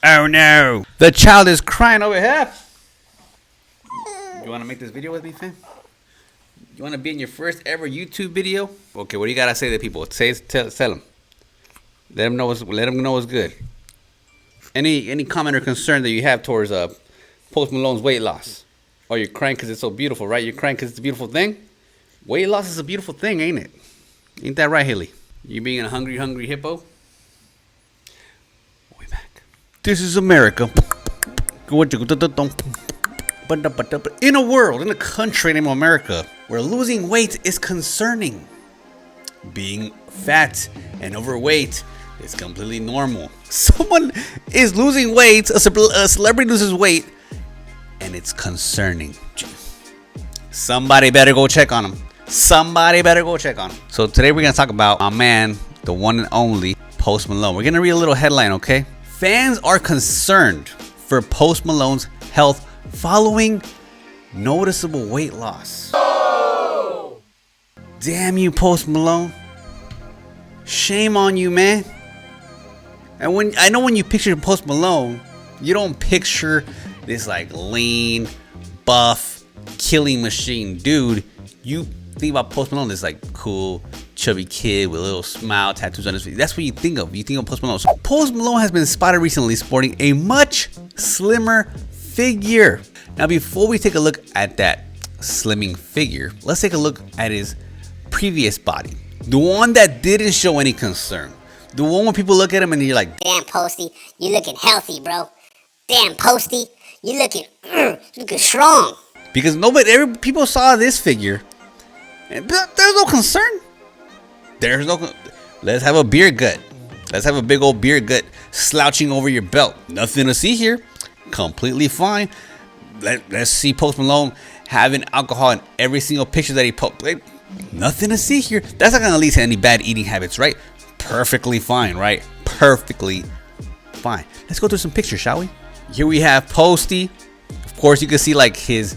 Oh no! The child is crying over here. You want to make this video with me, fam? You want to be in your first ever YouTube video? Okay, what do you gotta say to people? Tell them. Let them know what's good. Any comment or concern that you have towards Post Malone's weight loss? Oh, you're crying because it's so beautiful, right? You're crying because it's a beautiful thing. Weight loss is a beautiful thing, ain't it? Ain't that right, Haley? You being a hungry hippo? Way back. This is America. In a world, in a country named America, where losing weight is concerning, being fat and overweight is completely normal. Someone is losing weight, a celebrity loses weight, and it's concerning. Somebody better go check on him. Somebody better go check on him. So today we're going to talk about my man, the one and only Post Malone. We're going to read a little headline, okay? Fans are concerned for Post Malone's health following noticeable weight loss. Oh! Damn you, Post Malone. Shame on you, man. And I know when you picture Post Malone, you don't picture this like lean, buff, killing machine dude. You think about Post Malone, this like cool, chubby kid with a little smile, tattoos on his face. That's what you think of. You think of Post Malone. So Post Malone has been spotted recently sporting a much slimmer figure. Now, before we take a look at that slimming figure, let's take a look at his previous body. The one that didn't show any concern. The one where people look at him and you're like, damn, Posty, you looking healthy, bro. Damn, Posty, you looking strong. Because people saw this figure, and there's no concern. Let's have a beer gut. Let's have a big old beer gut slouching over your belt. Nothing to see here. Completely fine. Let's see Post Malone having alcohol in every single picture that he posts. Nothing to see here. That's not gonna lead to any bad eating habits, right? Perfectly fine, right? Perfectly fine. Let's go through some pictures, shall we? Here we have Posty. Of course, you can see like his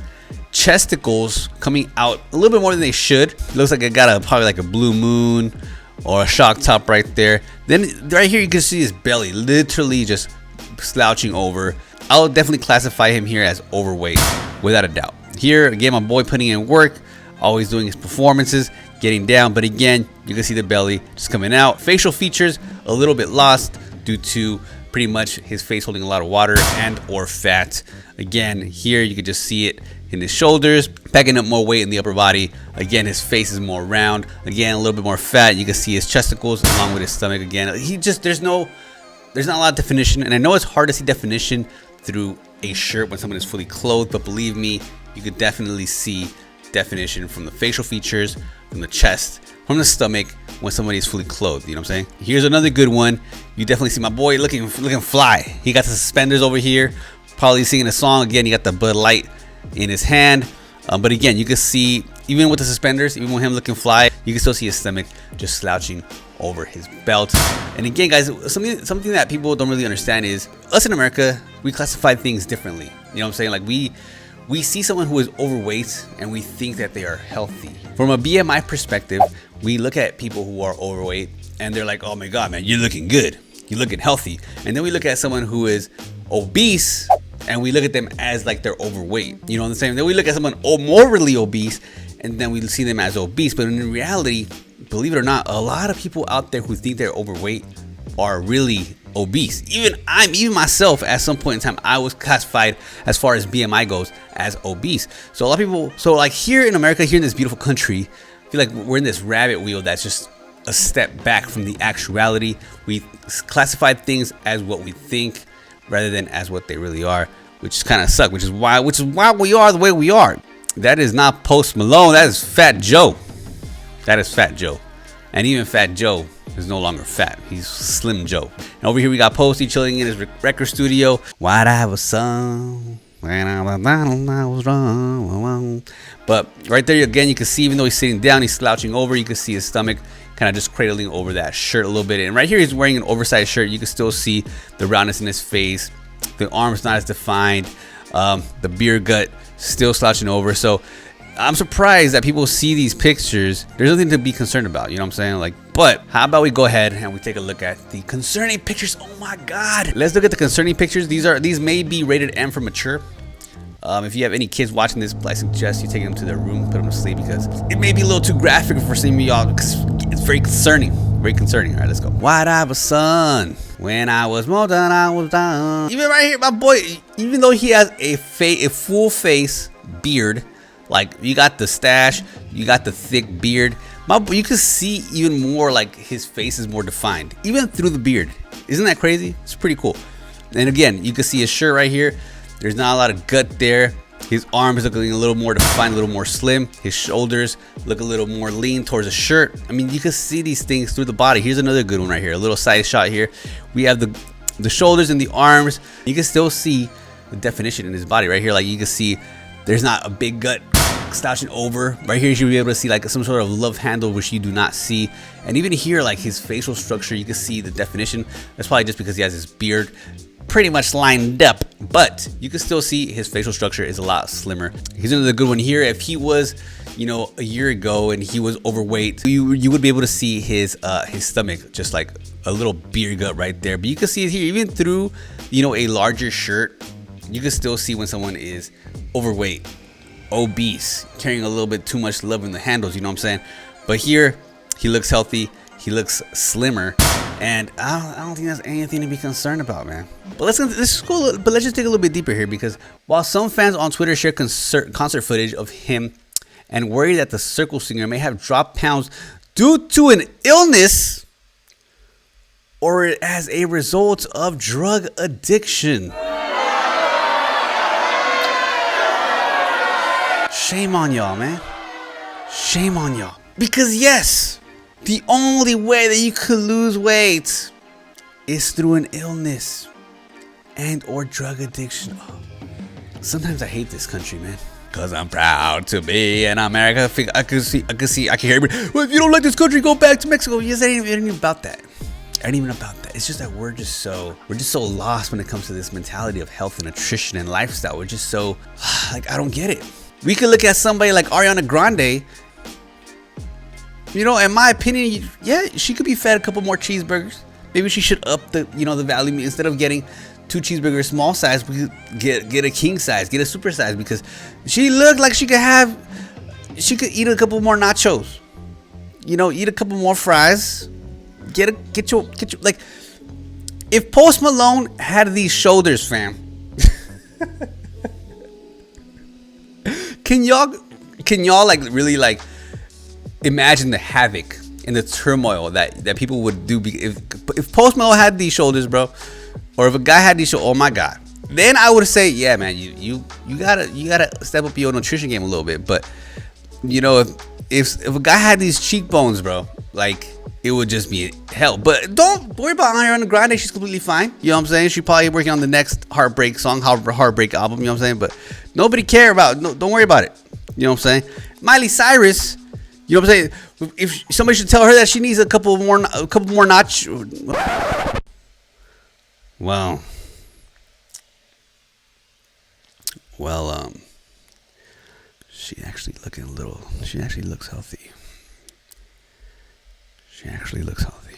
chesticles coming out a little bit more than they should. It looks like it got probably like a blue moon or a shock top right there. Then right here you can see his belly literally just slouching over. I'll definitely classify him here as overweight without a doubt. Here again, my boy putting in work, always doing his performances, getting down, but again, you can see the belly just coming out. Facial features a little bit lost due to pretty much his face holding a lot of water and or fat. Again, here you can just see it in his shoulders, packing up more weight in the upper body. Again, his face is more round. Again, a little bit more fat. You can see his chesticles along with his stomach. Again, there's not a lot of definition, and I know it's hard to see definition through a shirt when someone is fully clothed, but believe me, you could definitely see definition from the facial features, from the chest, from the stomach when somebody is fully clothed. You know what I'm saying? Here's another good one. You definitely see my boy looking fly. He got the suspenders over here, probably singing a song. Again, he got the Bud Light in his hand, but again, you can see even with the suspenders, even with him looking fly, you can still see his stomach just slouching over his belt. And again, guys, something that people don't really understand is us in America, we classify things differently. You know what I'm saying? Like we see someone who is overweight and we think that they are healthy. From a BMI perspective, we look at people who are overweight and they're like, oh my God, man, you're looking good. You're looking healthy. And then we look at someone who is obese and we look at them as like they're overweight. You know what I'm saying? Then we look at someone morbidly obese and then we see them as obese. But in reality, believe it or not, a lot of people out there who think they're overweight are really obese. Even myself, at some point in time, I was classified as far as BMI goes as obese. So a lot of people, so like here in America, here in this beautiful country, I feel like we're in this rabbit wheel that's just a step back from the actuality. We classify things as what we think rather than as what they really are, which kind of sucks, which is why we are the way we are. That is not Post Malone, that is Fat Joe. That is Fat Joe. And even Fat Joe is no longer fat. He's Slim Joe. And over here we got Posty chilling in his record studio. Why'd I have a son when I was wrong? But right there again, you can see even though he's sitting down, he's slouching over. You can see his stomach kind of just cradling over that shirt a little bit. And right here he's wearing an oversized shirt. You can still see the roundness in his face. The arm's not as defined. The beer gut still slouching over. So I'm surprised that people see these pictures. There's nothing to be concerned about, you know what I'm saying? Like, but how about we go ahead and we take a look at the concerning pictures? Oh my God. Let's look at the concerning pictures. These may be rated M for mature. If you have any kids watching this, I suggest you take them to their room, put them to sleep, because it may be a little too graphic for some of y'all, because it's very concerning. Very concerning. All right, let's go. White I was son. When I was more done, I was done. Even right here, my boy, even though he has a full face beard, like you got the stash, you got the thick beard, you can see even more, like his face is more defined, even through the beard. Isn't that crazy? It's pretty cool. And again, you can see his shirt right here. There's not a lot of gut there. His arms looking a little more defined, a little more slim. His shoulders look a little more lean towards the shirt. I mean, you can see these things through the body. Here's another good one right here. A little side shot here. We have the shoulders and the arms. You can still see the definition in his body right here. Like you can see there's not a big gut slouching over. Right here, you should be able to see like some sort of love handle, which you do not see. And even here, like his facial structure, you can see the definition. That's probably just because he has his beard pretty much lined up, but you can still see his facial structure is a lot slimmer. Here's another good one here. If he was, you know, a year ago and he was overweight, you would be able to see his stomach, just like a little beer gut right there. But you can see it here, even through, you know, a larger shirt, you can still see when someone is overweight, obese, carrying a little bit too much love in the handles, you know what I'm saying? But here, he looks healthy, he looks slimmer, and I don't think that's anything to be concerned about, man. But let's just dig a little bit deeper here, because while some fans on Twitter share concert footage of him and worry that the circle singer may have dropped pounds due to an illness or as a result of drug addiction. Shame on y'all, man. Shame on y'all. Because yes, the only way that you could lose weight is through an illness and or drug addiction. Oh, sometimes I hate this country, man. Cause I'm proud to be in America. I can hear everybody. Well, if you don't like this country, go back to Mexico. Yes, it ain't even about that. It ain't even about that. It's just that we're just so lost when it comes to this mentality of health and nutrition and lifestyle. We're just so like, I don't get it. We could look at somebody like Ariana Grande. You know, in my opinion, yeah, she could be fed a couple more cheeseburgers. Maybe she should up the, you know, the value. Instead of getting 2 cheeseburgers small size, we could get a king size, get a super size, because she looked like she could eat a couple more nachos. You know, eat a couple more fries. Get your like, if Post Malone had these shoulders, fam. Can y'all like really like imagine the havoc and the turmoil that people would do if Post Malone had these shoulders, bro, or if a guy had these shoulders? Oh my God, then I would say, yeah, man, you gotta step up your nutrition game a little bit. But you know, if a guy had these cheekbones, bro, like it would just be hell. But don't worry about Ariana Grande. She's completely fine. You know what I'm saying? She's probably working on the next Heartbreak song, Heartbreak album. You know what I'm saying? But nobody care about it. No, don't worry about it. You know what I'm saying? Miley Cyrus. You know what I'm saying? If somebody should tell her that she needs a couple more notch. Well, she actually looks healthy. She actually looks healthy.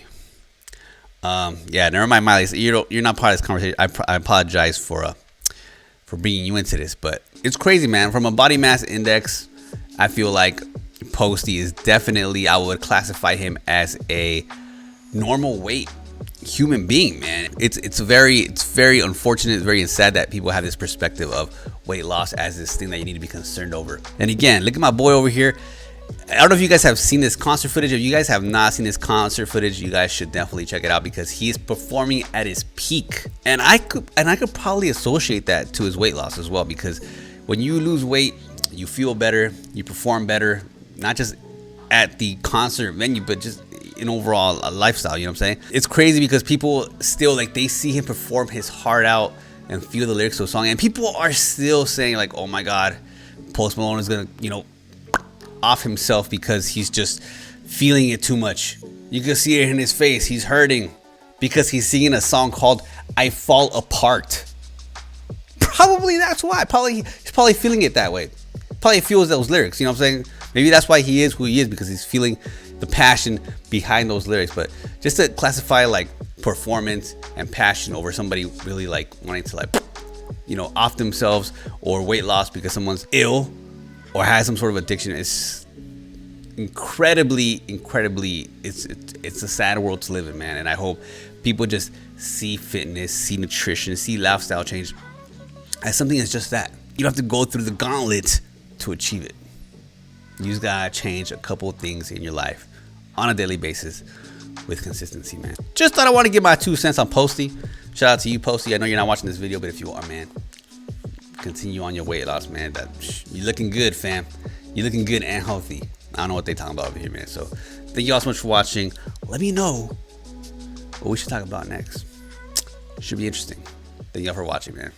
Yeah, never mind, Miley. You're not part of this conversation. I apologize for bringing you into this, but it's crazy, man. From a body mass index, I feel like Posty is definitely, I would classify him as a normal weight human being, man. It's very unfortunate, it's very sad that people have this perspective of weight loss as this thing that you need to be concerned over. And again, look at my boy over here. I don't know if you guys have seen this concert footage. If you guys have not seen this concert footage, you guys should definitely check it out, because he's performing at his peak. And I could probably associate that to his weight loss as well, because when you lose weight, you feel better, you perform better, not just at the concert venue, but just in overall lifestyle. You know what I'm saying? It's crazy because people still, like, they see him perform his heart out and feel the lyrics of a song, and people are still saying like, oh my God, Post Malone is gonna, you know, off himself because he's just feeling it too much. You can see it in his face. He's hurting because he's singing a song called I Fall Apart. Probably that's why. He's probably feeling it that way. probably fuels those lyrics. You know what I'm saying? Maybe that's why he is who he is, because he's feeling the passion behind those lyrics. But just to classify like performance and passion over somebody really like wanting to like, you know, off themselves or weight loss because someone's ill or has some sort of addiction is incredibly it's a sad world to live in, man. And I hope people just see fitness, see nutrition, see lifestyle change as something that's just that. You don't have to go through the gauntlet to achieve it. You just gotta change a couple of things in your life on a daily basis with consistency, man. Just thought I want to give my 2 cents on Posty. Shout out to you, Posty. I know you're not watching this video, but if you are, man, continue on your weight loss, man. You're looking good, fam. You're looking good and healthy. I don't know what they talking about over here, man. So thank you all so much for watching. Let me know what we should talk about next. Should be interesting. Thank you all for watching, man.